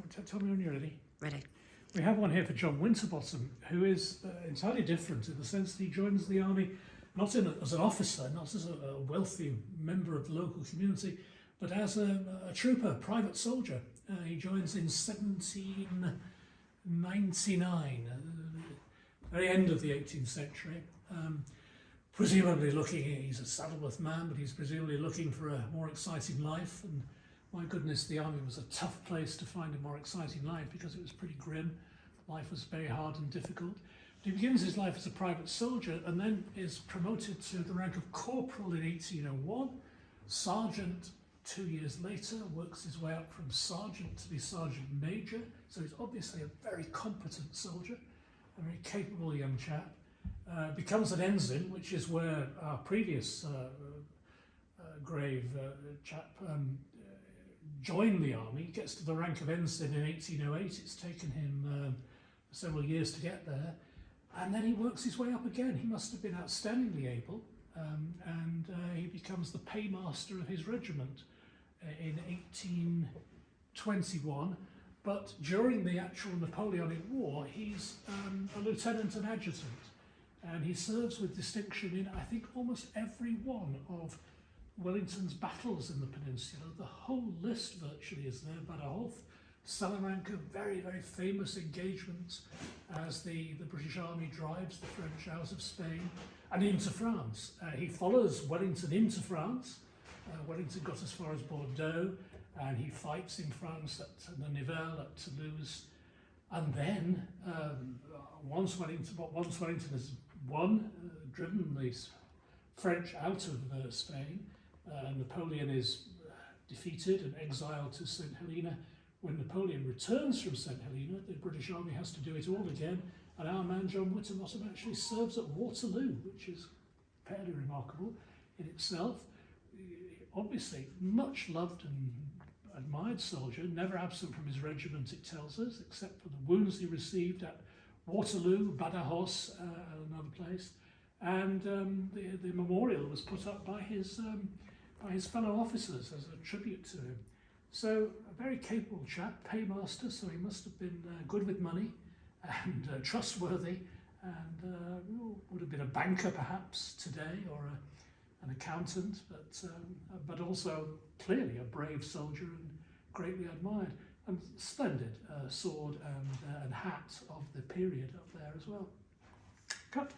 tell me when you're ready. Ready. We have one here for John Winterbottom, who is entirely different in the sense that he joins the army not as an officer, not as a wealthy member of the local community, but as a trooper, private soldier. He joins in 1799, very end of the 18th century. Presumably he's a Saddleworth man, but he's presumably looking for a more exciting life. And my goodness, the army was a tough place to find a more exciting life because it was pretty grim. Life was very hard and difficult. But he begins his life as a private soldier and then is promoted to the rank of corporal in 1801, sergeant 2 years later, works his way up from sergeant to be sergeant major. So he's obviously a very competent soldier, a very capable young chap. Becomes an ensign, which is where our previous grave chap joined the army. He gets to the rank of ensign in 1808. It's taken him several years to get there. And then he works his way up again. He must have been outstandingly able. And he becomes the paymaster of his regiment in 1821. But during the actual Napoleonic War, he's a lieutenant and adjutant. And he serves with distinction in, I think, almost every one of Wellington's battles in the peninsula. The whole list virtually is there. Badajoz, Salamanca, very, very famous engagements as the British Army drives the French out of Spain and into France. He follows Wellington into France. Wellington got as far as Bordeaux, and he fights in France at the Nivelle, at Toulouse. And then, once Wellington has won, driven the French out of Spain, Napoleon is defeated and exiled to St. Helena. When Napoleon returns from St. Helena, the British Army has to do it all again, and our man John Winterbottom actually serves at Waterloo, which is fairly remarkable in itself. Obviously, much loved and admired soldier, never absent from his regiment, it tells us, except for the wounds he received at Waterloo, Badajoz, another place, and the memorial was put up by his fellow officers as a tribute to him. So a very capable chap, paymaster, so he must have been good with money and trustworthy, and would have been a banker perhaps today, or an accountant, but also clearly a brave soldier and greatly admired. And splendid sword and hat of the period up there as well. Cut.